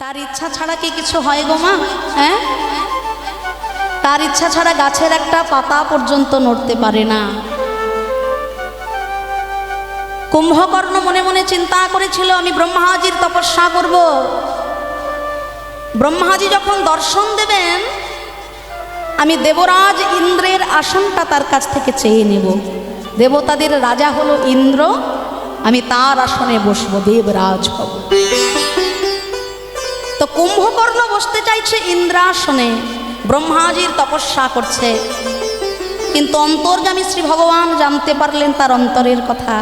তার ইচ্ছা ছাড়া কি কিছু হয় গো মা? হ্যাঁ, তার ইচ্ছা ছাড়া গাছের একটা পাতা পর্যন্ত নড়তে পারে না। কুম্ভকর্ণ মনে মনে চিন্তা করেছিল আমি ব্রহ্মাজির তপস্যা করব। ব্রহ্মাজি যখন দর্শন দেবেন আমি দেবরাজ ইন্দ্রের আসনটা তার কাছ থেকে চেয়ে নেব। দেবতাদের রাজা হলো ইন্দ্র, আমি তার আসনে বসবো, দেবরাজ হব। তো কুম্ভকর্ণ বসতে চাইছে ইন্দ্রাসনে, ব্রহ্মাজির তপস্যা করছে, কিন্তু অন্তর্যামী শ্রী ভগবান জানতে পারলেন তার অন্তরের কথা।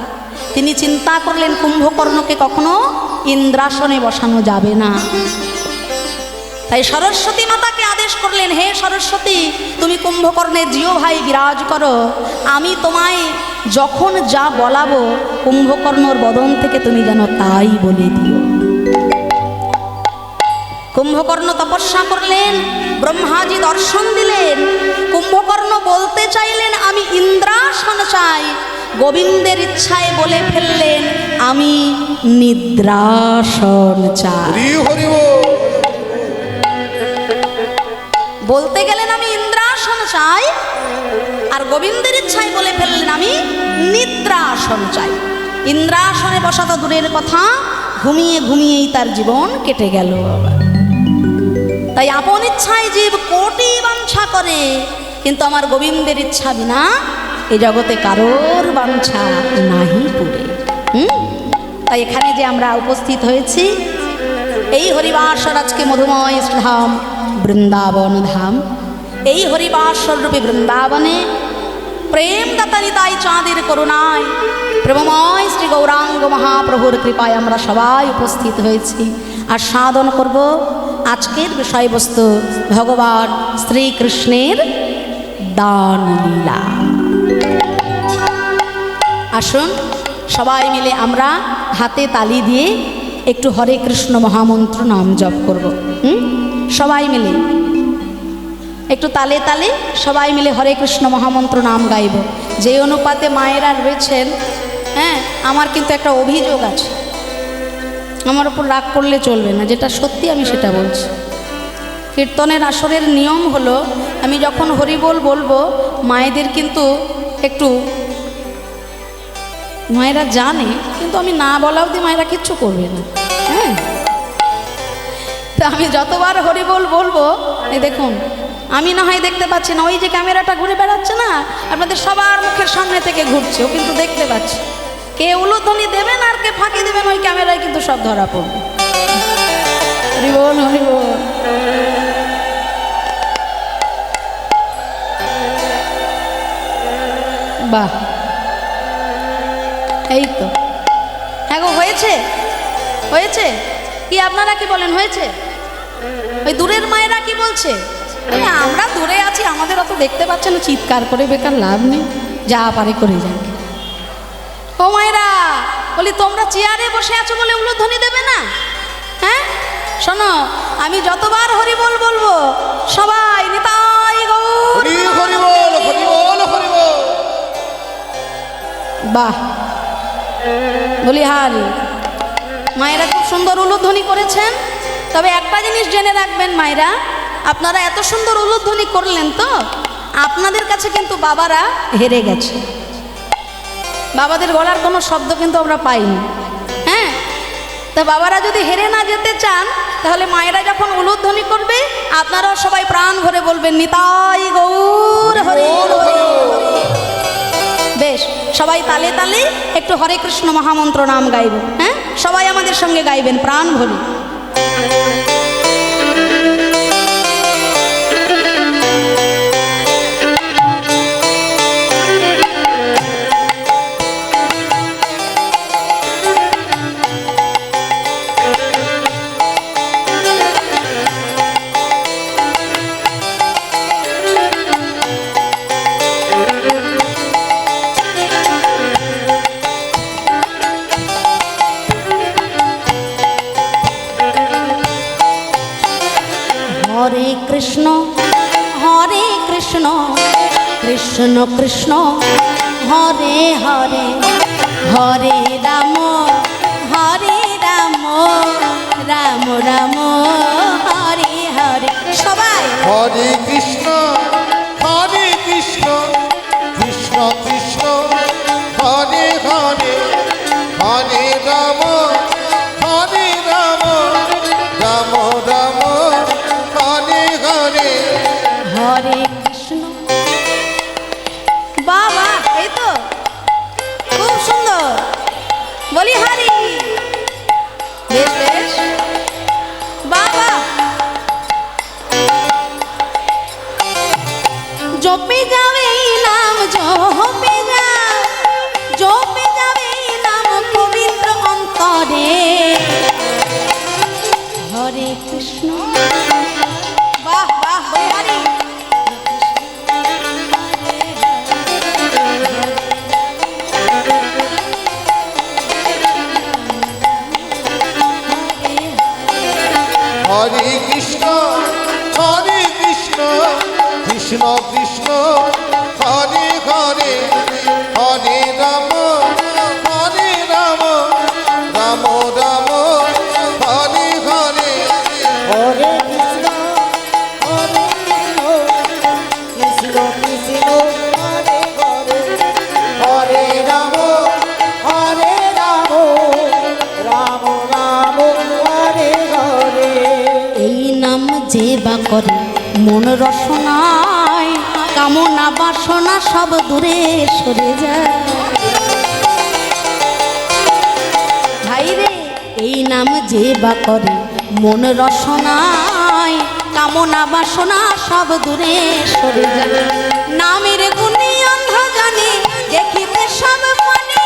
তিনি চিন্তা করলেন কুম্ভকর্ণকে কখনো ইন্দ্রাসনে বসানো যাবে না। তাই সরস্বতী মাতাকে আদেশ করলেন, হে সরস্বতী, তুমি কুম্ভকর্ণের জিও ভাই বিরাজ করো, আমি তোমায় যখন যা বলাবো কুম্ভকর্ণর বদন থেকে তুমি যেন তাই বলে দিও। কুম্ভকর্ণ তপস্যা করলেন, ব্রহ্মাজি দর্শন দিলেন। কুম্ভকর্ণ বলতে চাইলেন আমি ইন্দ্রাসন চাই, গোবিন্দের ইচ্ছায় বলে ফেললেন আমি নিদ্রাসন চাই। বলতে গেলেন আমি ইন্দ্রাসন চাই, আর গোবিন্দের ইচ্ছায় বলে ফেললেন আমি নিদ্রাসন চাই। ইন্দ্রাসনে বসা তো দূরের কথা, ঘুমিয়ে ঘুমিয়েই তার জীবন কেটে গেল। তাই আপন ইচ্ছায় জীব কোটি বাঞ্ছা করে, কিন্তু আমার গোবিন্দের ইচ্ছা বিনা এই জগতে কারোর বাঞ্ছা নাহি পুরে। তাই এখানে যে আমরা উপস্থিত হয়েছি এই হরিবাসর আজকে মধুময় ধাম বৃন্দাবন ধাম, এই হরিবাসর রূপে বৃন্দাবনে প্রেম দাতা নিতাই চাঁদের করুণায় প্রেমময় শ্রী গৌরাঙ্গ মহাপ্রভুর কৃপায় আমরা সবাই উপস্থিত হয়েছি। আর সাধন করব আজকের বিষয়বস্তু ভগবান শ্রীকৃষ্ণের দান লীলা। আসুন সবাই মিলে আমরা হাতে তালি দিয়ে একটু হরে কৃষ্ণ মহামন্ত্র নাম জপ করব। সবাই মিলে একটু তালে তালে সবাই মিলে হরে কৃষ্ণ মহামন্ত্র নাম গাইব। যে অনুপাতে মায়েরা রয়েছেন, হ্যাঁ, আমার কিন্তু একটা অভিযোগ আছে, আমার উপর রাগ করলে চলবে না, যেটা সত্যি আমি সেটা বলছি। কীর্তনের আসরের নিয়ম হলো আমি যখন হরিবোল বলবো মায়েদের কিন্তু একটু, মায়েরা জানে কিন্তু আমি না বলা অবধি মায়েরা কিচ্ছু করবে না। হ্যাঁ, তো আমি যতবার হরিবোল বলবো, এই দেখুন আমি না হয় দেখতে পাচ্ছি না, ওই যে ক্যামেরাটা ঘুরে বেড়াচ্ছে না আপনাদের সবার মুখের সামনে থেকে ঘুরছে, ও কিন্তু দেখতে পাচ্ছি। কে উলুধ্বনি দেবেন আর কে ফাঁকি দেবেন ওই ক্যামেরায় কিন্তু সব ধরা পড়বে। হরিবোল হরিবোল। বাহ, এই তো। হ্যাঁ গো, হয়েছে হয়েছে কি? আপনারা কি বলেন হয়েছে? ওই দূরের মায়েরা কি বলছে? আমরা দূরে আছি, আমাদের অত দেখতে পাচ্ছেন, চিৎকার করে বেকার লাভ নেই, যা পারে করে যান। ও মায়েরা বলি, তোমরা চেয়ারে বসে আছো বলে উলুধ্বনি দেবে না? হ্যাঁ শোনো, আমি যতবার হরিবোল বলবো সবাই নিতাই গৌর হরিবোল হরিবোল হরিবোল। বাহ, বলি হারি। মায়েরা খুব সুন্দর উলুধ্বনি করেছেন, তবে একটা জিনিস জেনে রাখবেন মায়েরা, আপনারা এত সুন্দর উলুধ্বনি করলেন তো আপনাদের কাছে কিন্তু বাবারা হেরে গেছে। বাবাদের গলার কোনো শব্দ কিন্তু আমরা পাইনি। হ্যাঁ, তা বাবারা যদি হেরে না যেতে চান তাহলে মায়েরা যখন উলুধ্বনি করবে আপনারাও সবাই প্রাণ ভরে বলবেন নিতাই গৌর হরি। বেশ, সবাই তালে তালে একটু হরে কৃষ্ণ মহামন্ত্র নাম গাইব। হ্যাঁ, সবাই আমাদের সঙ্গে গাইবেন প্রাণ ভরে। হরে কৃষ্ণ কৃষ্ণ কৃষ্ণ হরে হরে, হরে রাম রাম রাম হরে হরে। সবাই হরে কৃষ্ণ কৃষ্ণ কৃষ্ণ হরে হরে, হরে রাম রাম রাম হরে হরে। হরে কৃষ্ণ। বাবা এই তো খুব সুন্দর বলি হরি। বেশ বেশ বাবা। জপে যাবে নাম জপে যাবে নাম পবিত্র অন্তরে। হরে কৃষ্ণ। বাহ বাহ বলি হরি। হরে কৃষ্ণ কৃষ্ণ কৃষ্ণ হরে হরে, হরে রাম রাম রাম হরে হরে। হরে কৃষ্ণ কৃষ্ণ কৃষ্ণ হরে হরে, হরে রাম রাম রাম হরে হরে। এই নাম যে বা করে মন রসনায়, কামনা বাসনা সব দূরে সরে যায়। ভাই রে এই নাম যে বা করে মন রসনায়, কামনা বাসনা সব দূরে সরে যায়। নামের গুণী অন্ধ জানে দেখিতে সব মানে।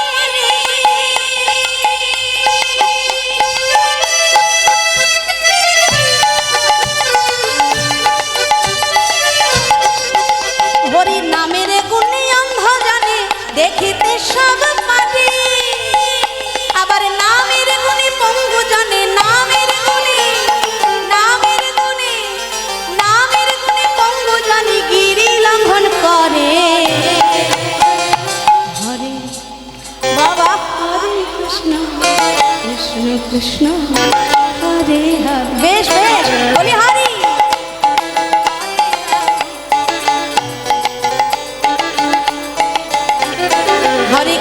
হরি নামের গুণী অন্ধ জানে দেখিতে সব পারে। আবার নামের গুণী পঙ্গু জানে, নামের গুণী পঙ্গু জানে গিরি লঙ্ঘন করে। হরে বাবা হরে কৃষ্ণ কৃষ্ণ কৃষ্ণ হরে হরে। বেশ বেশ বলি হরি। হরে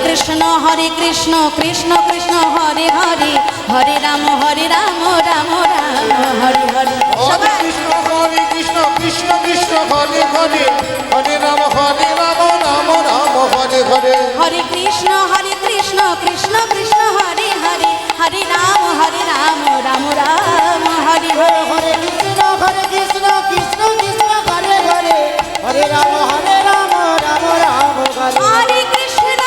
কৃষ্ণ কৃষ্ণ কৃষ্ণ হরে হরে, হরে রাম রাম রাম হরে হরে। হরে কৃষ্ণ কৃষ্ণ কৃষ্ণ হরে হরে, হরে রাম রাম রাম হরে হরে। হরে কৃষ্ণ কৃষ্ণ কৃষ্ণ হরে হরে, হরে রাম রাম রাম হরে হরে। হরে কৃষ্ণ কৃষ্ণ কৃষ্ণ হরে হরে, হরে রাম রাম রাম হরে। হরে কৃষ্ণ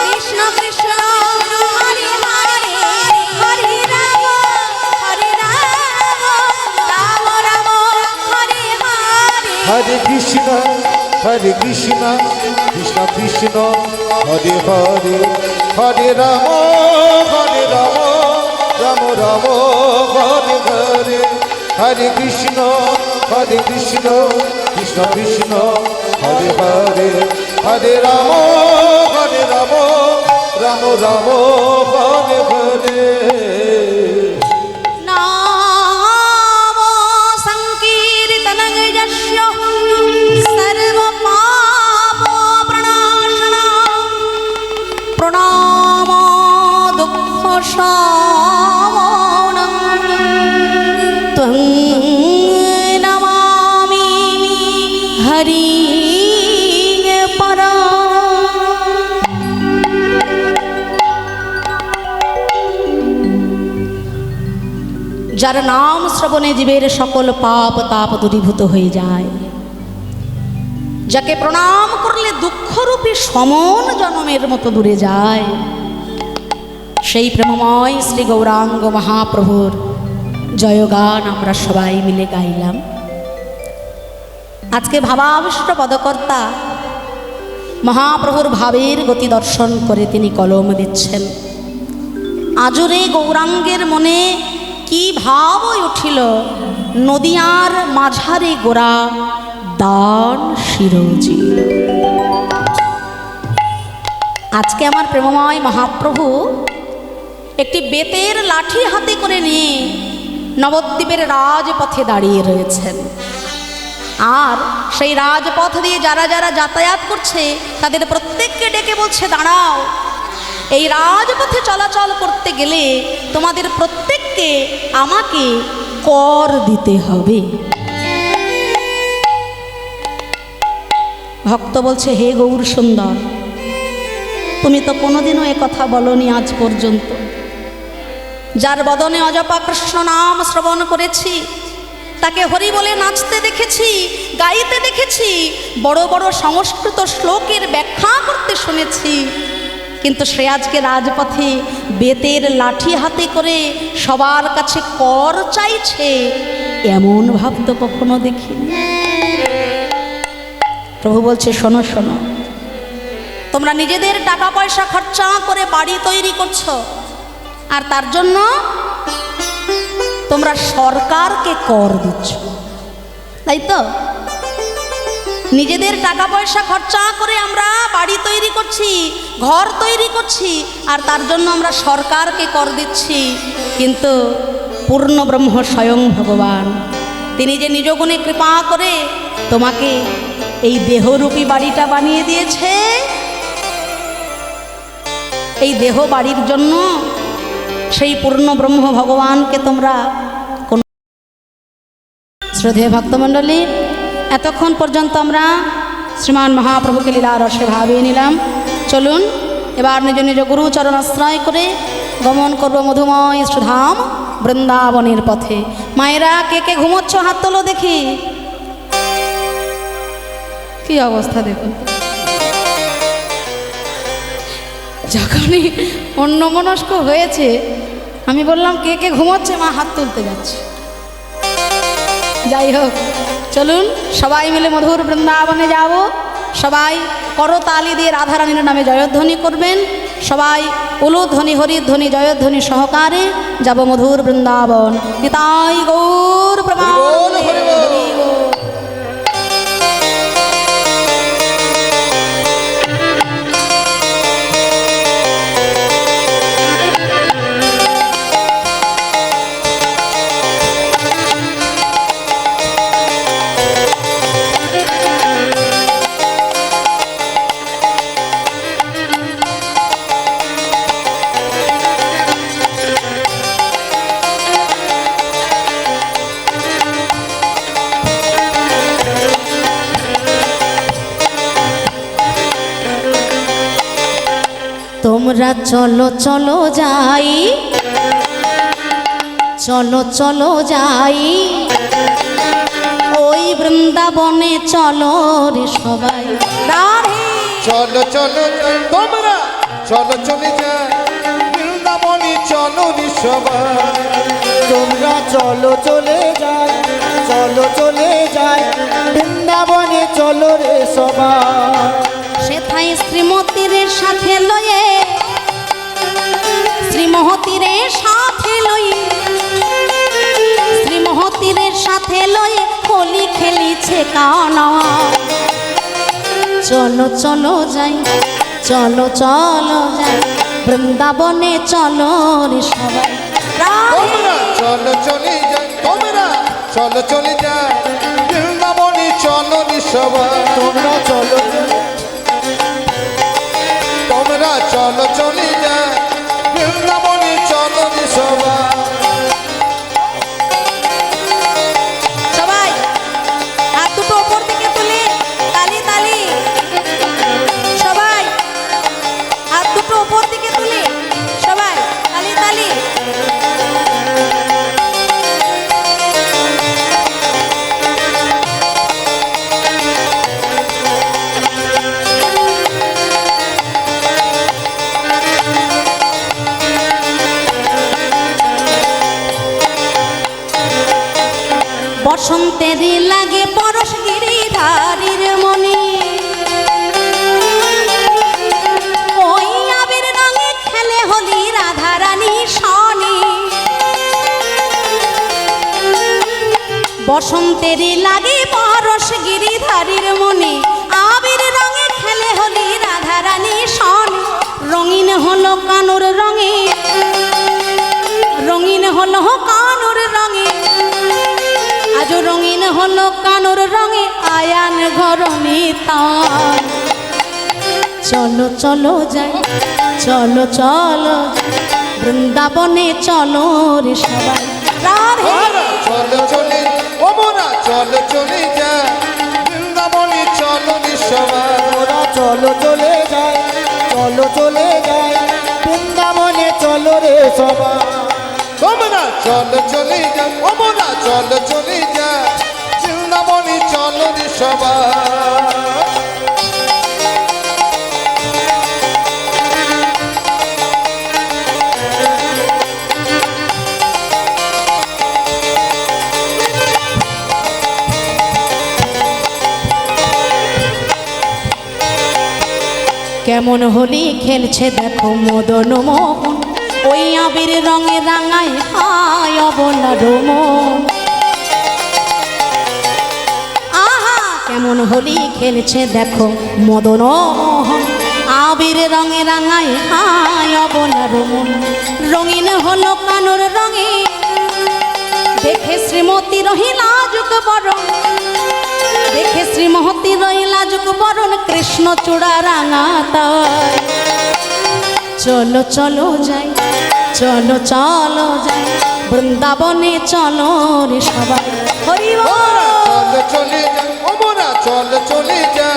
কৃষ্ণ কৃষ্ণ হরে হরে, হরে রাম রাম রাম হরে হরে। হরে কৃষ্ণ কৃষ্ণ কৃষ্ণ হরে হরে, হরে রাম রাম রাম হরে হরে। হরে কৃষ্ণ কৃষ্ণ কৃষ্ণ হরে হরে, হরে রাম রাম রাম হরে হরে। নাম সংকীর্তनं যস্য সর্বপাপ প্রণাশনম, প্রণামো দুঃখ শামনম, ত্বং নমামি হরি পরম। যার নাম শ্রবণে জীবের সকল পাপ তাপ দূরীভূত হয়ে যায়, যাকে প্রণাম করলে দুঃখরূপী সমন জনমের মতো দূরে যায়, সেই প্রেমময় শ্রী গৌরাঙ্গ মহাপ্রভুর জয়গান আমরা সবাই মিলে গাইলাম। আজকে ভাবাবিষ্ট পদকর্তা মহাপ্রভুর ভাবের গতি দর্শন করে তিনি কলম দিচ্ছেন। আজরে গৌরাঙ্গের মনে কি ভাব উঠিল, নদিয়ার মাঝারে গোরা দান শিরোজি। আজকে আমার প্রেমময় মহাপ্রভু একটি বেতের লাঠি হাতে করে নিয়ে নবদ্বীপের রাজপথে দাঁড়িয়ে রয়েছেন। আর সেই রাজপথ দিয়ে যারা যারা যাতায়াত করছে তাদের প্রত্যেককে ডেকে বলছে, দাঁড়াও, এই রাজপথে চলাচল করতে গেলে তোমাদের প্রত্যেককে আমাকে কর দিতে হবে। ভক্ত বলছে, হে গৌর সুন্দর, তুমি তো কোনোদিনও এ কথা বলনি আজ পর্যন্ত। যার বদনে অজপা কৃষ্ণ নাম শ্রবণ করেছি, তাকে হরি বলে নাচতে দেখেছি, গাইতে দেখেছি, বড় বড় সংস্কৃত শ্লোকের ব্যাখ্যা করতে শুনেছি, কিন্তু সে আজকে রাজপথে বেতের লাঠি হাতে করে সবার কাছে কর চাইছে, এমন ভাব তো কখনো দেখিনি। প্রভু বলছে, শোনো শোনো, তোমরা নিজেদের টাকা পয়সা খরচা করে বাড়ি তৈরি করছো, আর তার জন্য তোমরা সরকারকে কর দিচ্ছ, তাই তো? নিজেদের টাকা পয়সা খরচা করে আমরা বাড়ি তৈরি করছি, ঘর তৈরি করছি, আর তার জন্য আমরা সরকারকে কর দিচ্ছি। কিন্তু পূর্ণ ব্রহ্ম স্বয়ং ভগবান, তিনি যে নিজ গুণে কৃপা করে তোমাকে এই দেহরূপী বাড়িটা বানিয়ে দিয়েছে, এই দেহ বাড়ির জন্য সেই পূর্ণ ব্রহ্ম ভগবানকে তোমরা কোন। শ্রদ্ধেয় ভক্তমণ্ডলী, এতক্ষণ পর্যন্ত আমরা শ্রীমান মহাপ্রভুকে লীলা রসে ভাবিয়ে নিলাম। চলুন এবার নিজ নিজ গুরুচরণ আশ্রয় করে গমন করব মধুময় সুধাম বৃন্দাবনের পথে। মায়েরা কে কে ঘুমোচ্ছ হাত তোলো দেখি। কি অবস্থা দেখুন, যখনই অন্যমনস্ক হয়েছে আমি বললাম কে কে ঘুমোচ্ছে, মা হাত তুলতে যাচ্ছে। যাই হোক, চলুন সবাই মিলে মধুর বৃন্দাবনে যাব। সবাই করতালি দিয়ে রাধারানীর নামে জয়ধ্বনি করবেন। সবাই উলুধ্বনি হরিধ্বনি জয়ধ্বনি সহকারে যাব মধুর বৃন্দাবন। নিতাই গৌর প্রমাণ। তোমরা চলো চলো যাই, চলো চলো যাই, ওই বৃন্দাবনে চলো রে সবাই। চলো চলো তোমরা, চলো চলে যাই বৃন্দাবনে, চলো রে সবাই। তোমরা চলো চলে যাই, চলো চলে যাই বৃন্দাবনে, চলো রে সবাই। সেথায় শ্রীমতীর সাথে লয়ে, শ্রীমতীর সাথে লয়ে, শ্রীমতীর সাথে লয়ে হোলি খেলিছে কানা। চলো চলো যাই, চলো চলো যাই বৃন্দাবনে, চলো রে সবাই। তোমরা চলো চলে যাই, তোমরা চলো চলে যাই বৃন্দাবনে, চলো রে সবাই। তোমরা চলো তোমরা চলো চলে যাই বৃন্দাবনে, চলো রে সবাই। সবাই হাত দুটো ওপর দিকে তুলে তালি তালি, সবাই হাত দুটো ওপর দিকে তুলে সবাই তালি তালি। বসন্তেরই লাগে পরশ গিরিধারীর মনে, ওই আবির রঙে খেলে হোলি রাধারানী সনে। বসন্তেরই লাগে পরশ গিরিধারীর মনে, আবির রঙে খেলে হোলি রাধারানী সনে। রঙিন হলো কানুর রঙে, রঙিন হলো কানুর রঙে, আজ রঙিন হলো কানুর রঙে আয়ান ঘরণী তান। চলো চলো যাই, চলো চলো বৃন্দাবনে চলো রে সবাই। রাধে চলো চলে ও মোরা চলো চলে যা বৃন্দাবনে চলো রে সবাই। ওরা চলো চলে যায়, চলো চলে যায় বৃন্দাবনে চলো রে সবাই। তোমরা চলো চলে যা ও মোরা চলো চলে যা বৃন্দাবনে চলো রে সবাই। কেমন হোলি খেলছে দেখো মদন মোহন, ওই আবির রঙে রাঙায় হায় অবলার মন। আহা কেমন হোলি খেলছে দেখো মদন মোহন, আবির রঙে রাঙায় হায় অবলার মন। রঙিন হলো কানুর রঙে, দেখে শ্রীমতী রহিলা যুগ বরণ, দেখে শ্রীমতী রহিলা যুগ বরণ কৃষ্ণ চূড়া রাঙাতায়। চলো চলো যাই, চলো চলো যাই বৃন্দাবনে চলো রে সবাই। হরি বল। চলো চলে যা ও মোরা চলো চলে যা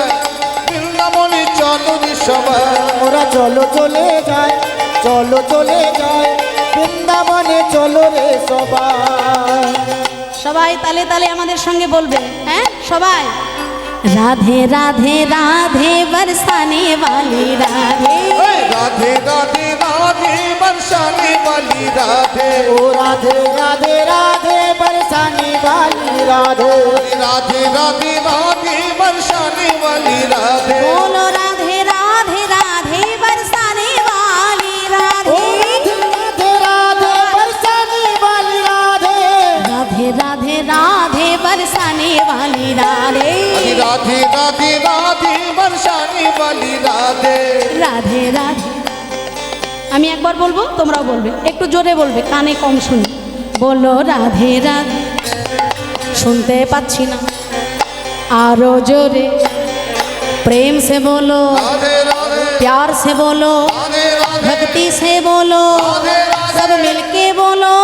বৃন্দাবনে চলো রে সবাই। ওরা চলো চলে যায়, চলো চলে যায় বৃন্দাবনে চলো রে সবাই। সবাই তালে তালে আমাদের সঙ্গে বলবে, হ্যাঁ সবাই। রাধে রাধে রাধে বরসানে वाली রাধে, राधे राधे राधे बरसाने वाली राधे। ओ राधे राधे राधे बरसाने वाली राधे। राधे राधे राधे बरसाने वाली राधे। बोलो राधे राधे राधे बरसाने वाली ओ राधे। राधे राधे बरसाने वाली राधे। राधे राधे राधे बरसाने वाली राधे। राधे राधे राधे बरसाने वाली राधे। রাধে রাধে। আমি একবার বলবো তোমরাও বলবে, একটু জোরে বলবে, কানে কম শুনি। বলো রাধে রাধে, শুনতে পাচ্ছি না, আরো জোরে प्रेम से बोलो, राधे राधे प्यार से बोलो, राधे राधे भक्ति से बोलो, सब मिलके बोलो।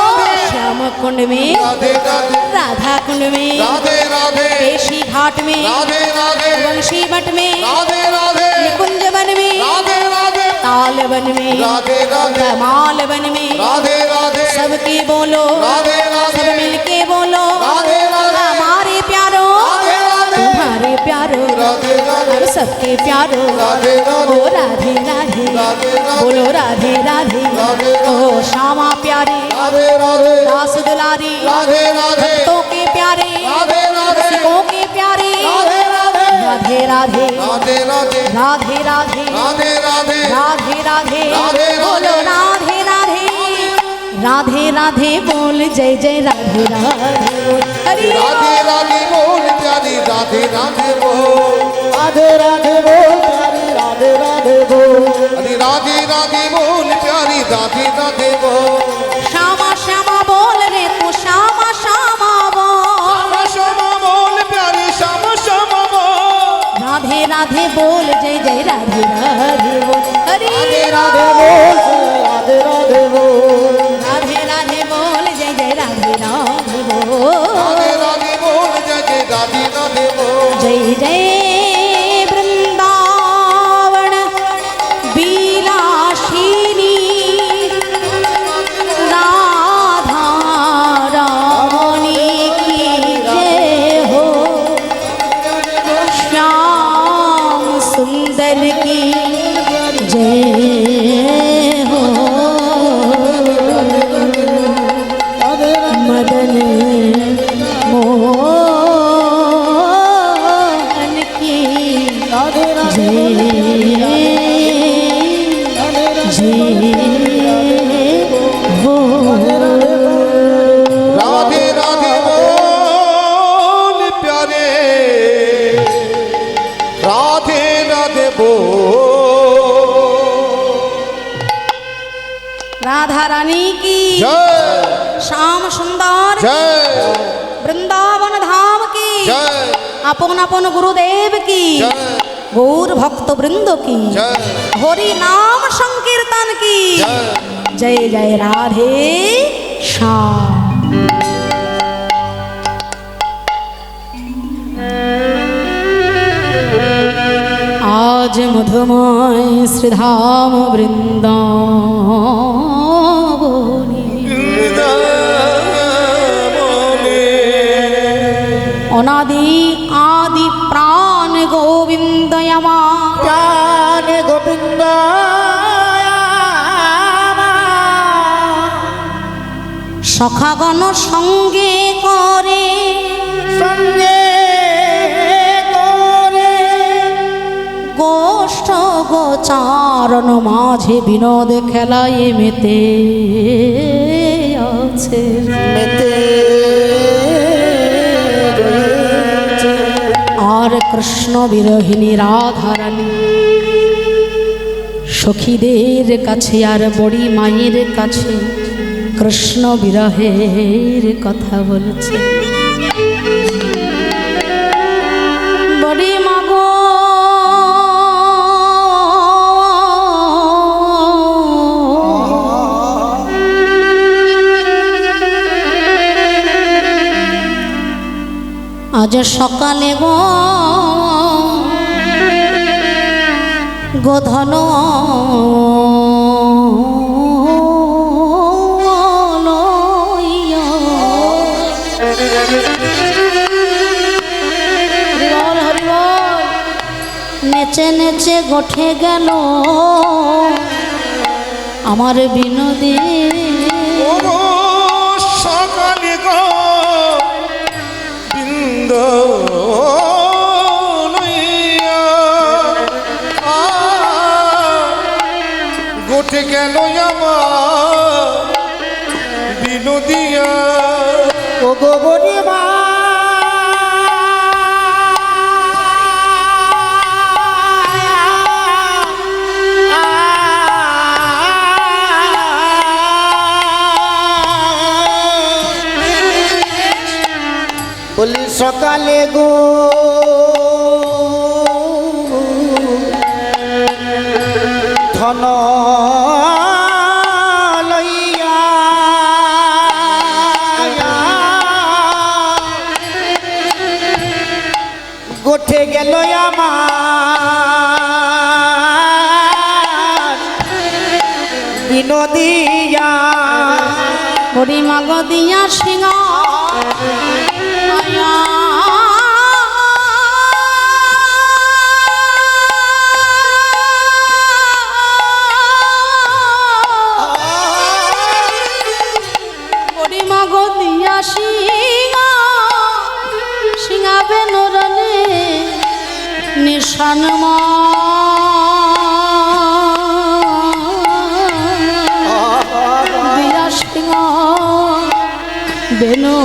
ओ श्याम कुंड में, राधे राधे राधा कुंड में, राधे राधे केशी घाट में, राधे राधे वंशी मठ में, राधे राधे निकुंज वन में, राधे राधे ताल वन में, राधे राधे कमाल वन में, राधे राधे सबकी बोलो, राधे राधे सब मिलके बोलो। राधे राधे हमारे प्यारो, राधे राधे तुम्हारे प्यारो, राधे राधे हम सबके प्यारो। राधे राधे ओ राधे राधे, राधे राधे बोलो राधे राधे। राधे ओ श्यामा प्यारे, राधे राधे दास दुलारी, राधे राधे भक्तों के प्यारे, राधे राधे सिखों के प्यारे। राधे राधे राधे राधे राधे राधे राधे राधे राधे राधे राधे राधे, राधे बोलो राधे राधे। राधे राधे बोल जय जय राधे राधे बोल। हरि राधे राधे बोल प्यारी राधे राधे बोल। राधे राधे बोल प्यारी राधे राधे बोल। अरे राधे राधे बोल प्यारी राधे राधे बोल। श्यामा श्यामा बोल रे तू, श्यामा श्यामा बोल। श्यामा श्यामा बोल प्यारी श्यामा श्यामा बोल। राधे राधे बोल जय जय राधे राधे बोल। हरि राधे बोल राधे राधे बोल। राधे राधे बोल जय जय राधे राधे बोल। राधे राधे बोल जय जय राधे राधे बोल। जय जय वृंदावन विलासिनी राधा रानी की जय हो, श्याम सुंदर की जय हो, मदन मोहन की राधे राधे राधे राधे बोल प्यारे राधे राधे बोल। राधा रानी की জয় শ্যাম সুন্দর জয় বৃন্দাবন ধাম কি জয় আপন আপন গুরুদেব কি জয় গৌর ভক্ত বৃন্দ কি জয় হরি নাম সংকীর্তন কি জয় জয় জয় রাধে শ্যাম। আজ মধুময় শ্রীধাম বৃন্দাবনী অনাদি আদি প্রাণ গোবিন্দ আমার প্রাণ গোবিন্দ সখাগণ সঙ্গে করে সঙ্গে করে গোষ্ঠ গোচারণ মাঝে বিনোদ খেলায় মেতে আছে মেতে রয়েছে। আর কৃষ্ণ বিরোহিনী রাধারানী সখীদের কাছে আর বড়ি মায়ের কাছে কৃষ্ণ বিরহের কথা বলছে। বড়ি মাগো আজ সকালে গোধন নেচে নেচে গঠে গেল আমার বিনোদী ওগো সকালে গো বৃন্দ গোটে গেল আমার বিনোদিয়া ও গো বড়ি মা বলি সকালে গো ধন লইয়া গোঠে গেল আমার বিনোদিয়া হরি মাগ দিয়া সিংহ হরি মাগ দিয়া সিংহাবে নরনে নিশান দিয়া সিংহ বেনো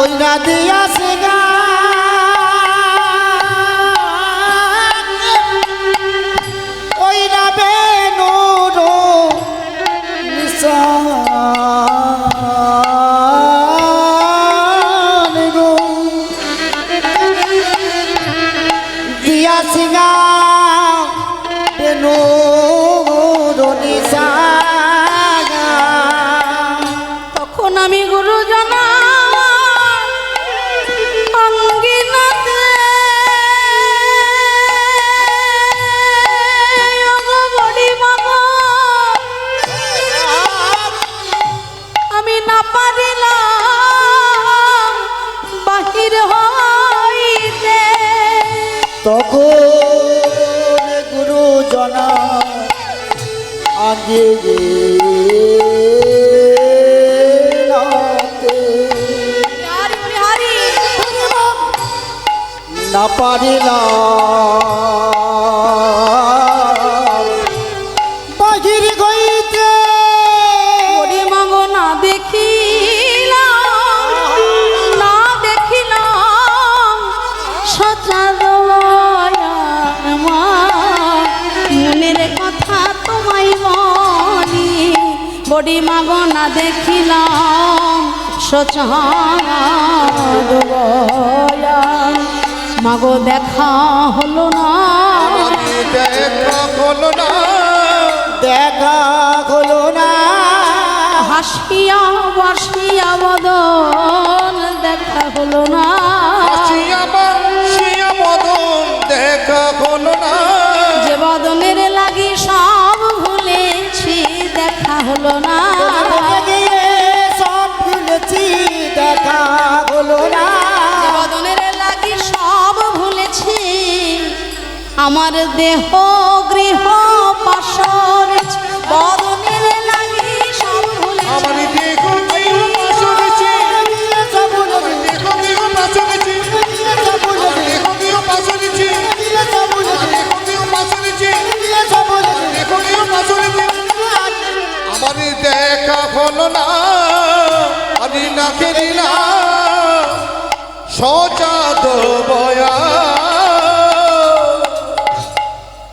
ওই না দিয়া সিগা ওই না বেনুর নিশান গো দিয়া সিগা বেনুর নিশান তখন আমি গুরুজন অঙ্গিনাতে বড়ি মাগো আমি না পারিলাম বাহির হইতে তখন গুরুজনা আগে হরি হরি না পারিলাম বাহির গইতে বড়ি মাগো না দেখিলাম সচার মনের কথা তোমায় গরিমা গো না দেখিলাম সচাঁদ বয়ান, মাগো দেখা হলো না, আমি দেখা হলো না, দেখা হলো না, হাসিয়া বাসিয়া বদন দেখা হলো না, হাসিয়া বাসিয়া বদন দেখা হলো না, যে বদনের লাগি সব ভুলেছি দেখা হলো না, তোমাকে গিয়ে সব ভুলেছি দেখা হলো না, যে বদনের লাগি সব ভুলেছি, আমার দেহ গৃহ পাশর বদনের লাগি সব ভুলেছি, আমার দেহ দেহ পাশরেছি, সব ভুলেছি, দেহ দেহ পাশরেছি, সব ভুলেছি, দেহ দেহ পাশরেছি, সব ভুলেছি, দেহ দেহ পাশরেছি, সব ভুলেছি, দেহ দেহ পাশরেছি, আমার দেখা হলো না, আমি না খেলিনা সচাঁদ বয়ান।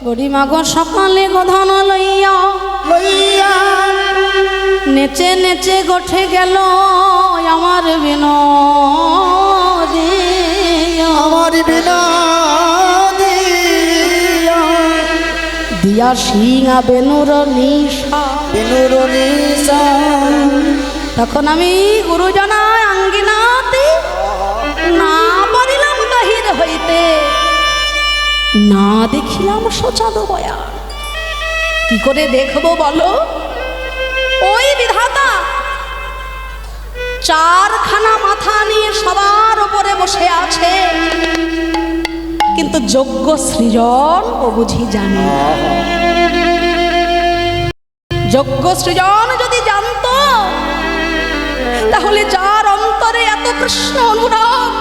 গরিমা গো সকালে গোধন লইয়া লইয়া নেচে নেচে গঠে গেল আমার বিনোদী, আমার বিনা দিয়া দিয়া সিংহা বেনুর নিশা, বেনুর নিশা, তখন আমি গুরুজনায় আঙ্গিনাতে না পারিলাম বাহির হইতে, না দেখিলাম সচাঁদ বয়ান। কি করে দেখবো বলো? ওই বিধাতা চারখানা মাথা নিয়ে সবার উপরে বসে আছে, কিন্তু যোগ্য সৃজন ও বুঝি জানে। যোগ্য সৃজন যদি জানতো, তাহলে যার অন্তরে এত কৃষ্ণ অনুরাগ,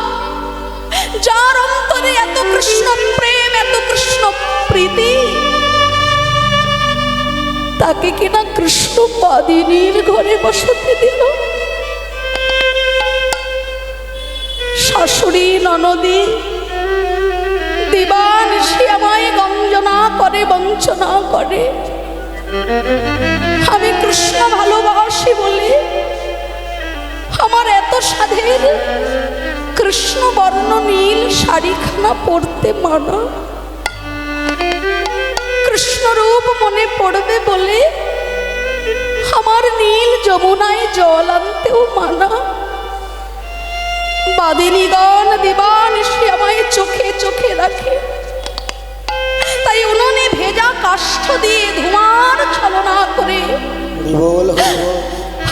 যার অন্তরে এত কৃষ্ণ প্রেম, এত কৃষ্ণ প্রীতি, তাকে কিনা কৃষ্ণ পাদিনীর ঘরে বসতে দিল। শাশুড়ি ননদী দিবানিশি আমায় গঞ্জনা করে, বঞ্চনা করে, আমি কৃষ্ণ ভালোবাসি বলে আমার এত সাধের কৃষ্ণ বর্ণ নীল শাড়িখানা পরতে মানা, কৃষ্ণ রূপ মনে পড়বে বলে আমার নীল যমুনায় জল আনতেও মানা, বাদিনীগণ দিবানিশি আমায় চোখে চোখে রাখে, তাই উনুনে ভেজা কাষ্ঠ দিয়ে ধোঁয়ার ছলনা করে হরিবোল হরিবোল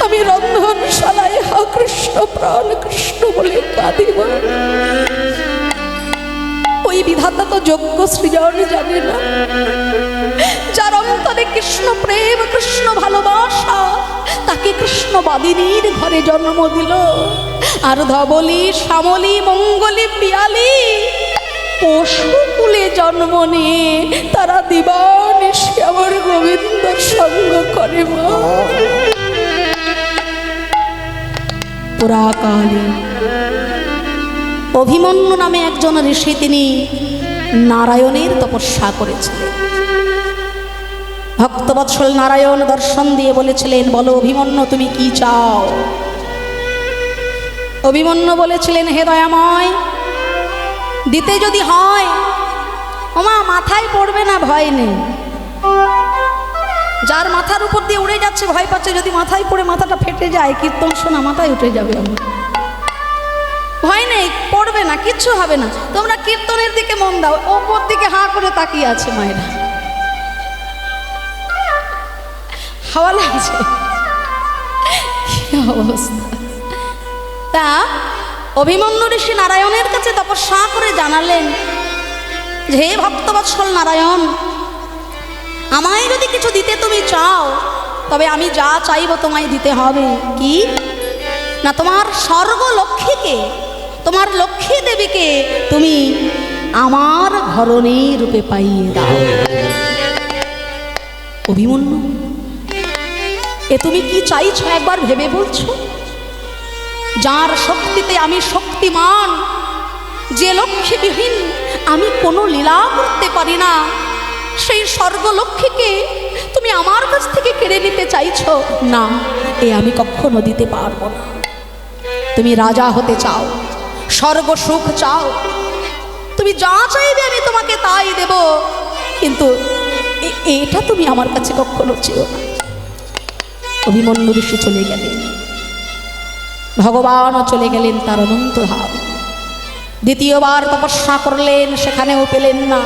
আমি রন্ধনশালায় হা কৃষ্ণ প্রাণ কৃষ্ণ বলে কাঁদিব। ওই বিধাতা তো যোগ্য সৃজন জানে না, যার অন্তরে কৃষ্ণ প্রেম, কৃষ্ণ ভালোবাসা, তাকে কৃষ্ণ বাদিনীর ঘরে জন্ম দিল। আর ধবলি শ্যামলী মঙ্গলী পিয়ালি পশুকুলে জন্ম নিয়ে তারা দিবানিশি আমার গোবিন্দ সঙ্গ করে। মা পুরাকালে অভিমন্যু নামে একজন ঋষি, তিনি নারায়ণের তপস্যা করেছিলেন। ভক্তবৎসল নারায়ণ দর্শন দিয়ে বলেছিলেন, বলো অভিমন্যু তুমি কি চাও? অভিমন্যু বলেছিলেন, হে দয়াময়, দিতে যদি হয় ওমা মাথায় পড়বে না, ভয় নেই। যার মাথার উপর দিয়ে উড়ে যাচ্ছে ভয় পাচ্ছে, যদি মাথায় পড়ে মাথাটা ফেটে যায়, কীর্তন শোনা মাথায় উঠে যাবে আমার, ভয় নেই, পড়বে না, কিচ্ছু হবে না। তোমরা কীর্তনের দিকে মন দাও। ওপর দিকে হাঁ করে তাকিয়ে আছে মায়েরা, হাওয়া লাগছে, কি অবস্থা। তা অভিমন্যু ঋষি নারায়ণের কাছে তপস্যা করে জানালেন যে, হে ভক্তবৎসল নারায়ণ, আমায় যদি কিছু দিতে তুমি চাও, তবে আমি যা চাইব তোমায় দিতে হবে। কি না, তোমার স্বর্গ লক্ষ্মীকে, তোমার লক্ষ্মী দেবীকে তুমি আমার ঘরণী রূপে পাইয়ে দাও। অভিমন্যু, এ তুমি কি চাইছো একবার ভেবে বলছো? যার শক্তিতে আমি শক্তিমান, যে লক্ষ্মীবিহীন আমি কোনো লীলা করতে পারি না, সেই স্বর্গলক্ষ্মীকে তুমি আমার কাছ থেকে কেড়ে নিতে চাইছো না, এ আমি কখনো দিতে পারবো না। তুমি রাজা হতে চাও, স্বর্গ সুখ চাও, তুমি যা চাইবে আমি তোমাকে তাই দেব, কিন্তু এটা তুমি আমার কাছে কখনো চেও না। অভিমন্যু ঋষি চলে গেলেন, ভগবানও চলে গেলেন তার অনন্ত ধাম। দ্বিতীয়বার তপস্যা করলেন, সেখানেও পেলেন না।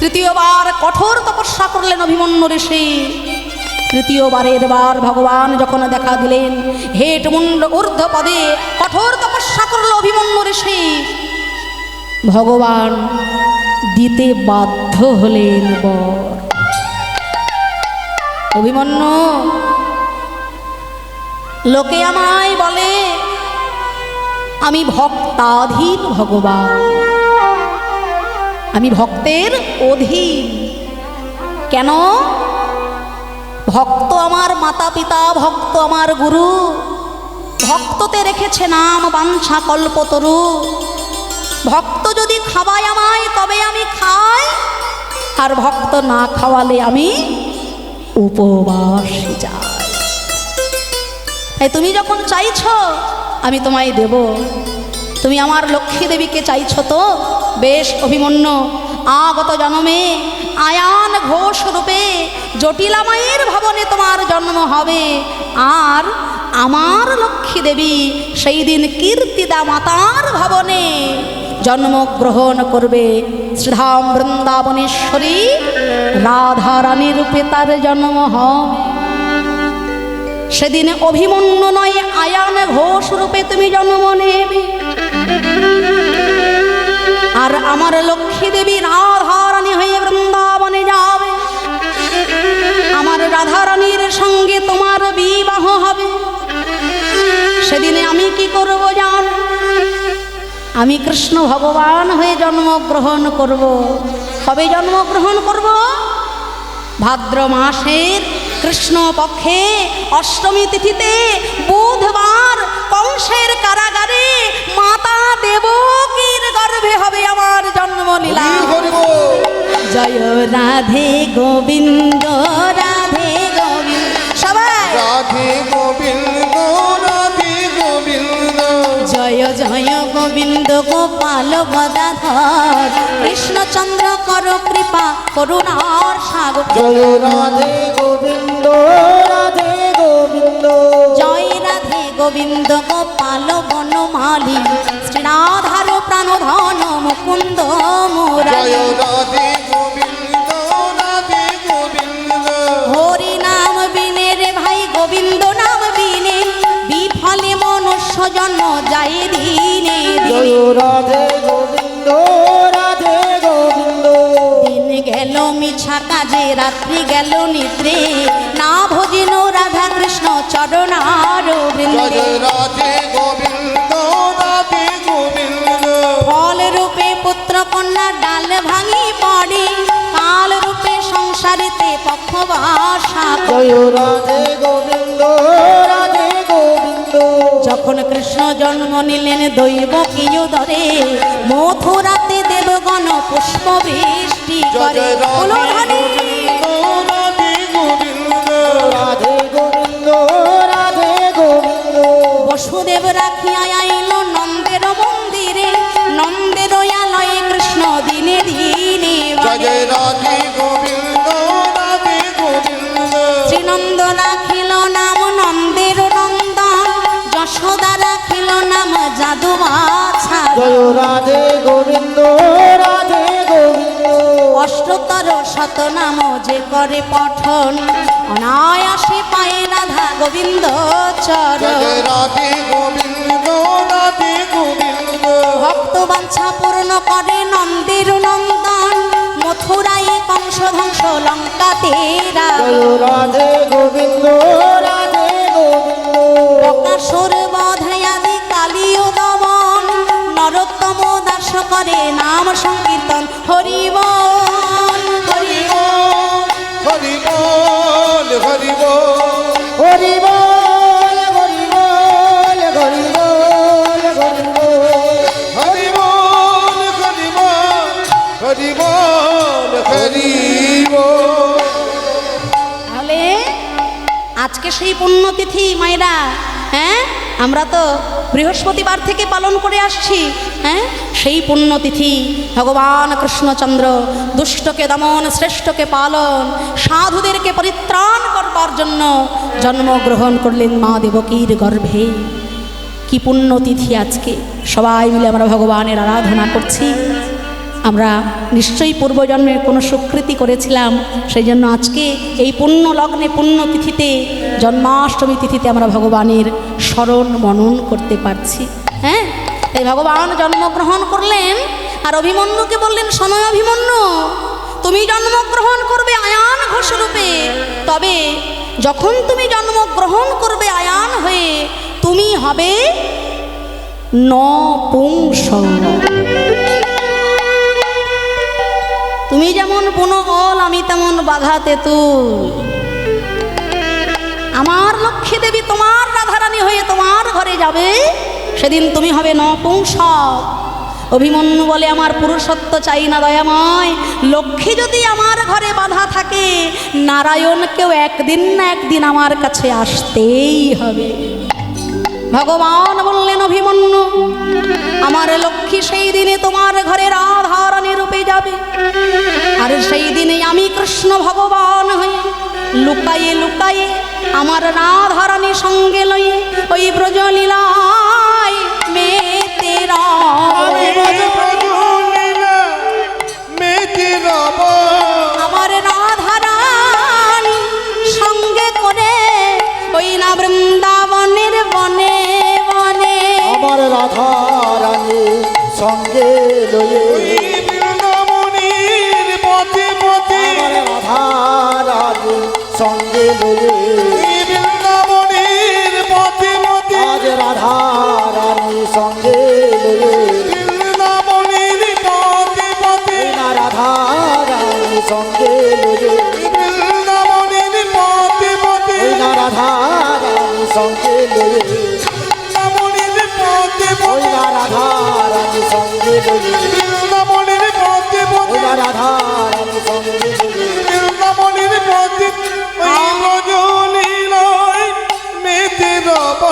তৃতীয়বার কঠোর তপস্যা করলেন অভিমন্যু ঋষি। তৃতীয়বারের বার ভগবান যখন দেখা দিলেন, হেট মুন্ড ঊর্ধ্ব পদে কঠোর তপস্যা করল অভিমন্যু ঋষি। ভগবান দিতে বাধ্য হলেন বর। অভিমন্যু, লোকে আমায় বলে আমি ভক্তাধীন ভগবান, আমি ভক্তের অধীন। কেন? ভক্ত আমার মাতা পিতা, ভক্ত আমার গুরু, ভক্ততে রেখেছে নাম বাঞ্ছা কল্পতরু। ভক্ত যদি খাওয়ায় আমায় তবে আমি খাই, আর ভক্ত না খাওয়ালে আমি উপবাস যাই। তুমি যখন চাইছো আমি তোমায় দেব। তুমি আমার লক্ষ্মী দেবীকে চাইছো তো বেশ। অভিমন্যু, আগত জন্মে আয়ান ঘোষ রূপে জটিলা মায়ের ভবনে তোমার জন্ম হবে, আর আমার লক্ষ্মী দেবী সেই দিন কীর্তিদা মাতার ভবনে জন্মগ্রহণ করবে। শ্রীধাম বৃন্দাবনেশ্বরী রাধা রানী রূপে তার জন্ম হয়। সেদিন অভিমন্যু নয়, আয়ান ঘোষ রূপে তুমি জন্ম নেবে, আর আমার লক্ষ্মী দেবী রাধা রানী হয়ে বৃন্দাবনে যাবে। আমার রাধা রানীর সঙ্গে তোমার বিবাহ হবে। সেদিনে আমি কি করব জান? আমি কৃষ্ণ ভগবান হয়ে জন্মগ্রহণ করব। কবে জন্মগ্রহণ করব? ভাদ্র মাসের কৃষ্ণ পক্ষে অষ্টমী তিথিতে বুধবার কংসের কারাগারে মাতা দেবকীর গর্ভে হবে আমার জন্মলীলা। জয় রাধে গোবিন্দ, রাধে গোবিন্দ, সবাই রাধে গোবিন্দ, রাধে গোবিন্দ। জয় জয় গোবিন্দ গোপাল গদাধর, কৃষ্ণচন্দ্র কর কৃপা করুণার সাগর। জয় রাধে গোবিন্দ, রাধে গোবিন্দ। জয় রাধে গোবিন্দ গোপাল বনমালী, শ্রীরাধার প্রাণধন মুকুন্দ মুরারি। জয় রাধে গোবিন্দ, রাধে গোবিন্দ। হরি নাম বিনে রে ভাই, গোবিন্দ নাম বিনে বিফলে মনুষ্য জন্ম যায় দিনে জয় দিনে। রাধে গোবিন্দ, রাধে গোবিন্দ। দিন গেল মিছা কাজে, রাত্রি গেল নিদ্রে, না ভজিল রাধা কৃষ্ণ চরণার বৃন্দে। জয় রাধে গোবিন্দ, রাধে গোবিন্দ। ফল রূপে পুত্র কন্যা ডাল ভাঙি পড়ে, কাল রূপে সংসারেতে পক্ষবাসা করে। জয় রাধে গোবিন্দ, রাধে গোবিন্দ। যখন কৃষ্ণ জন্ম নিলেন দৈবকীয় দরে, মথুরাতে দেবগণ পুষ্প বৃষ্টি করে। জয় বলো ধ্বনি। রাধে গোবিন্দ, রাধে গোবিন্দ, রাধে গোবিন্দ। বসুদেব রাখিয়া আইল নন্দের মন্দিরে, নন্দের আলয়ে কৃষ্ণ দিনে দিনে বাজে। জয় রাধে গোবিন্দ, রাধে গোবিন্দ। শ্রীনন্দ রাখিল নাম নন্দের নন্দন, যশোদা রাখিল নাম যাদু বাছা। জয় রাধে গোবিন্দ, রাধে গোবিন্দ। অষ্টতর শতনাম যে করে পঠন, অনায়াসে পায়ে রাধা গোবিন্দ চরণ। জয় রাধে গোবিন্দ, রাধে গোবিন্দ। ভক্ত বাঞ্ছা পূর্ণ করে নন্দের নন্দন, মথুরায় কংস ধ্বংস লঙ্কাতে রাবণ। জয় রাধে গোবিন্দ, রাধে গোবিন্দ। বকাসুর বধে আদি কালীয় দমন, নরোত্তম দাস করে নাম সংকীর্তন। হরি বল, হরি বল। হরি বল, হরি বল। হরি বল, হরি বল, হরি বল, হরি বল। হরি বল, হরি বল, হরি বল, হরি বল। সেই পুণ্যতিথি মায়েরা, হ্যাঁ আমরা তো বৃহস্পতিবার থেকে পালন করে আসছি। হ্যাঁ সেই পুণ্যতিথি ভগবান কৃষ্ণচন্দ্র দুষ্টকে দমন শ্রেষ্ঠকে পালন সাধুদেরকে পরিত্রাণ করবার জন্য জন্মগ্রহণ করলেন মা দেবকীর গর্ভে। কি পুণ্যতিথি আজকে সবাই মিলে আমরা ভগবানের আরাধনা করছি। আমরা নিশ্চয়ই পূর্বজন্মের কোনো সুকৃতি করেছিলাম, সেই জন্য আজকে এই পুণ্য লগ্নে পুণ্যতিথিতে জন্মাষ্টমী তিথিতে আমরা ভগবানের স্মরণ মনন করতে পারছি। হ্যাঁ তাই ভগবান জন্মগ্রহণ করলেন আর অভিমন্যুকে বললেন, শোনো অভিমন্যু, তুমি জন্মগ্রহণ করবে আয়ান ঘোষ রূপে, তবে যখন তুমি জন্মগ্রহণ করবে আয়ান হয়ে তুমি হবে নপুংসক। তুমি যেমন বুনো অল, আমি তেমন বাঘা তেঁতুল। আমার লক্ষ্মী দেবী তোমার রাধারানী হয়ে তোমার ঘরে যাবে, সেদিন তুমি হবে নপুংসক। অভিমন্যু বলে, আমার পুরুষত্ব চাই না দয়াময়, লক্ষ্মী যদি আমার ঘরে বাধা থাকে নারায়ণকেও একদিন না একদিন আমার কাছে আসতেই হবে। ভগবান বললেন, অভিমন্যু আমার লক্ষ্মী সেই দিনে তোমার ঘরে রাধারানী রূপে যাবে, আর সেই দিনে আমি কৃষ্ণ ভগবান হয়ে লুকায়ে লুকায়ে আমার রাধারানী সঙ্গে লয়ে ওই ব্রজলীলায় মেতে রব। আমার রাধারানী সঙ্গে করে ওই না বৃন্দাবনের বনে বনে। আমার রাধা রানী সঙ্গে লয়ে বৃন্দাবনের পথে পথে, আমার রাধা রানী সঙ্গে লয়ে বৃন্দাবনের পথে পথে, আজ রাধা রানী সঙ্গে লয়ে বৃন্দাবনের পথে পথে, না রাধা রানী সঙ্গে লয়ে বৃন্দাবনের পথে পথে, না রাধা রানী সঙ্গে লয়ে বৃন্দাবনের পথে ওই পথে, না রাধা রানী সঙ্গে লয়ে বৃন্দাবনের পথে ওই পথে, না রাধা রানী সঙ্গে লয়ে বৃন্দাবনের পথে ওই ব্রজলীলায় মেতে রব।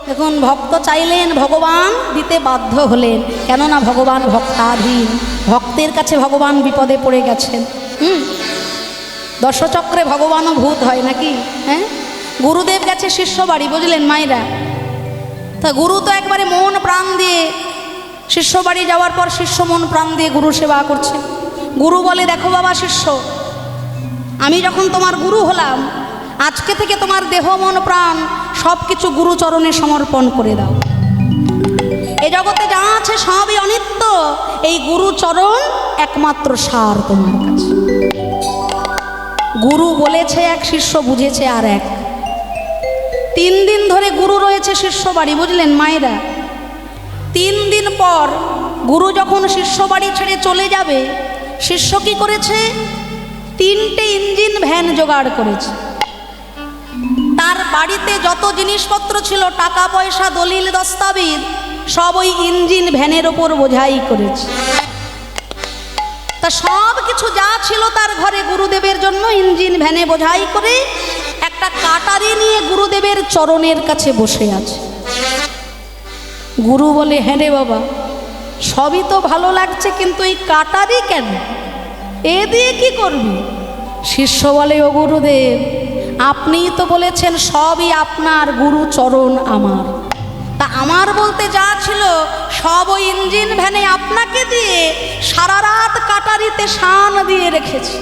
দেখুন ভক্ত চাইলেন, ভগবান দিতে বাধ্য হলেন, কেননা ভগবান ভক্তাধীন, ভক্তের কাছে ভগবান বিপদে পড়ে গেছেন। দশচক্রে ভগবানও ভূত হয় নাকি? হ্যাঁ গুরুদেব গেছে শিষ্য বাড়ি, বুঝলেন মায়েরা, তা গুরু তো একবারে মন প্রাণ দিয়ে শিষ্য বাড়ি যাওয়ার পর শিষ্য মন প্রাণ দিয়ে গুরু সেবা করছে। গুরু বলে, দেখো বাবা শিষ্য, আমি যখন তোমার গুরু হলাম, আজকে থেকে তোমার দেহ মন প্রাণ সব কিছু গুরুচরণে সমর্পণ করে দাও। এ জগতে যা আছে সবই অনিত্য, এই গুরুচরণ একমাত্র সার তোমার কাছে। গুরু বলেছে এক, শিষ্য বুঝেছে আর এক। 3 দিন ধরে গুরু রয়েছে শিষ্য বাড়ি, বুঝলেন মায়েরা। 3 দিন পর গুরু যখন শিষ্য বাড়ি ছেড়ে চলে যাবে, শিষ্য কি করেছে? 3টে ইঞ্জিন ভ্যান জোগাড় করেছে। তার বাড়িতে যত জিনিসপত্র ছিল, টাকা পয়সা দলিল দস্তাবেজ, সব ওই ইঞ্জিন ভ্যানের ওপর বোঝাই করেছে। তা সব কিছু যা ছিল তার ঘরে গুরুদেবের জন্য ইঞ্জিন ভ্যানে বোঝাই করে একটা কাটারি নিয়ে গুরুদেবের চরণের কাছে বসে আছে। গুরু বলে, হ্যাঁ রে বাবা, সবই তো ভালো লাগছে, কিন্তু এই কাটারি কেন? এ দিয়ে কি করবি? শিষ্য বলে, ও গুরুদেব, আপনিই তো বলেছেন সবই আপনার, গুরুচরণ আমার। তা আমার বলতে যা ছিল সব ওই ইঞ্জিন ভ্যানে আপনাকে দিয়ে সারা রাত কাটারিতে শান দিয়ে রেখেছি।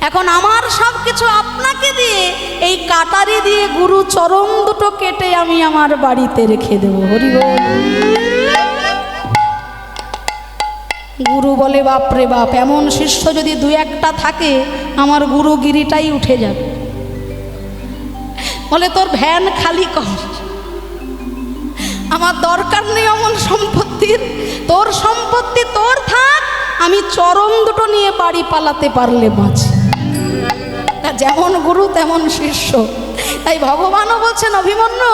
এখন আমার সব কিছু আপনাকে দিয়ে এই কাটারি দিয়ে গুরুচরণ দুটো কেটে আমি আমার বাড়িতে রেখে দেবো। হরি বল। গুরু বলে, বাপরে বাপ, এমন শিষ্য যদি 2-1টা থাকে আমার গুরুগিরিটাই উঠে যাবে। বলে, তোর ভ্যান খালি কর, আমার দরকার নেই অমন সম্পত্তির, তোর সম্পত্তি তোর থাক, আমি চরণ দুটো নিয়ে বাড়ি পালাতে পারলে বাঁচি। যেমন গুরু তেমন শিষ্য। তাই ভগবানও বলছেন, অভিমন্যু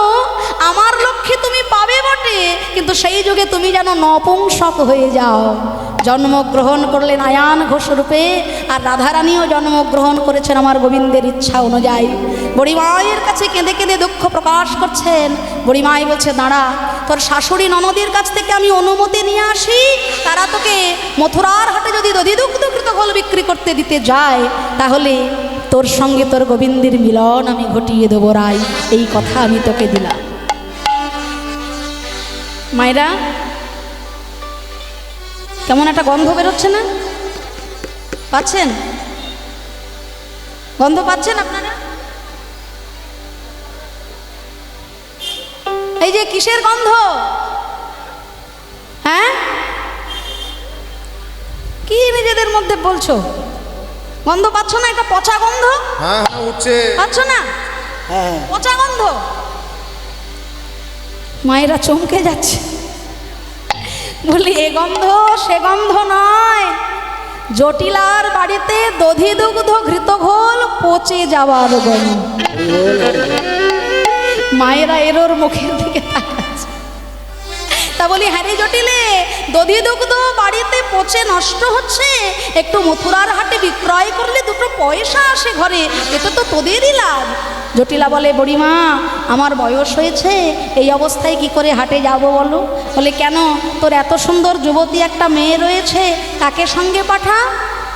আমার লক্ষ্যে তুমি পাবে বটে, কিন্তু সেই যুগে তুমি যেন নপুংসক হয়ে যাও, জন্মগ্রহণ করলেন আয়ান ঘোষ রূপে, আর রাধারানীও জন্মগ্রহণ করেছেন আমার গোবিন্দের ইচ্ছা অনুযায়ী। বুড়িমায়ের কাছে কেঁদে কেঁদে দুঃখ প্রকাশ করছেন। বুড়িমাই বলছে, দাঁড়া, তোর শাশুড়ি ননদের কাছ থেকে আমি অনুমতি নিয়ে আসি, তারা তোকে মথুরার হাটে যদি দধিদুগ্ধকৃত ঘোল বিক্রি করতে দিতে যায়, তাহলে তোর সঙ্গে তোর গোবিন্দের মিলন আমি ঘটিয়ে দেবো রাই, এই কথা আমি তোকে দিলাম। মায়েরা, কেমন একটা গন্ধ বেরোচ্ছে না? পাচ্ছেন? গন্ধ পাচ্ছেন আপনারা? এই যে কিসের গন্ধ? হ্যাঁ, কি নিজেদের মধ্যে বলছো? গন্ধ পাচ্ছ না? এটা পচা গন্ধ। হ্যাঁ হ্যাঁ উঠছে। পাচ্ছ না? হ্যাঁ, পচা গন্ধ। মায়েরা চমকে যাচ্ছে, বলি এ গন্ধ সে গন্ধ নয়, জটিলার বাড়িতে দধিদুগ্ধ ঘৃত ঘোল পচে যাওয়ার গন্ধ। মায়েরা এরোর মুখের দিকে তাকাচ্ছে। তা বলি, হ্যাঁ রে জটিলে, দধিদুগ্ধ বাড়িতে পচে নষ্ট হচ্ছে, একটু মথুরার হাটে বিক্রয় করলে দুটো পয়সা আসে ঘরে, এটা তো তোদেরই লাভ। জটিলা বলে, বুড়িমা, আমার বয়স হয়েছে, এই অবস্থায় কি করে হাটে যাব বলো? বলে, কেন, তোর এত সুন্দর যুবতী একটা মেয়ে রয়েছে, তাকে সঙ্গে পাঠা।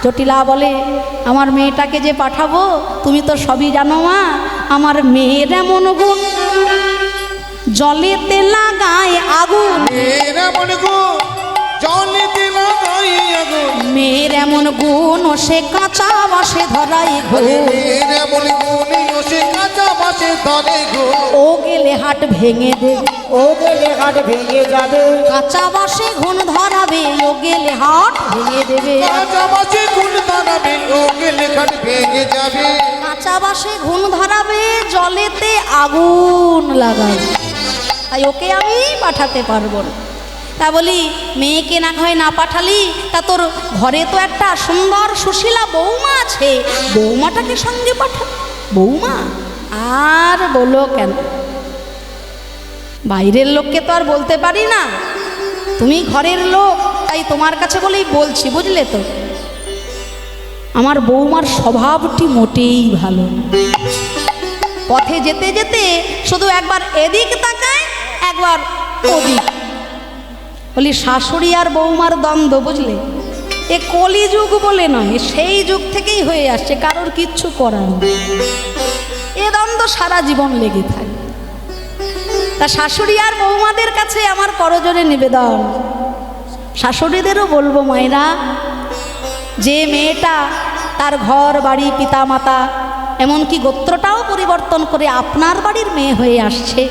জটিলা বলে, আমার মেয়েটাকে যে পাঠাবো, তুমি তো সবই জানো মা, আমার মেয়ের এমন গুণ, জলেতে লাগায় আগুন। মেয়ের এমন গুণ, জলেতে লাগাই আগুন। মেয়ের এমন গুণ, ও সে কাঁচা বাসে ধরাই ঘুণ। মেয়ের এমন গুণ, ও সে কাঁচা বাসে ধরে ঘুণ। ও গেলে হাট ভেঙে দেবে, ও গেলে হাট ভেঙে যাবে। কাঁচা বাসে ঘুণ ধরাবে, ও গেলে হাট ভেঙে দেবে। কাঁচা বাসে গুণ ধরাবে, ও গেলে হাট ভেঙে যাবে। কাঁচা বাসে ঘুণ ধরাবে, জলেতে আগুন লাগাবে, তাই ওকে আমি পাঠাতে পারবো না। তা বলি, মেয়েকে না হয় না পাঠালি, তা তোর ঘরে তো একটা সুন্দর সুশীলা বৌমা আছে, বৌমাটাকে সঙ্গে পাঠা। বৌমা আর বলো কেন, বাইরের লোককে তো আর বলতে পারি না, তুমি ঘরের লোক, তাই তোমার কাছে বলেই বলছি, বুঝলে তো। আমার বৌমার স্বভাবটি মোটেই ভালো না। পথে যেতে যেতে শুধু একবার এদিক তাকায়, একবার ওদিক। বলি, শাশুড়ি আর বৌমার দ্বন্দ্ব, বুঝলে, এ কলিযুগ বলে নয়, সেই যুগ থেকেই হয়ে আসছে, কারোর কিচ্ছু করার নেই। এ দ্বন্দ্ব সারা জীবন লেগে থাকে। তা শাশুড়ি আর বৌমাদের কাছে আমার করজোরে নিবেদন, শাশুড়িদেরও বলবো, মায়েরা, যে মেয়েটা তার ঘর বাড়ি পিতা মাতা এমনকি গোত্রটাও পরিবর্তন করে আপনার বাড়ির মেয়ে হয়ে আসছে,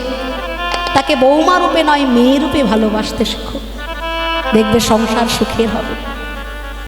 তাকে বৌমা রূপে নয় মেয়ে রূপে ভালোবাসতে শেখো, দেখবে সংসার সুখের হবে।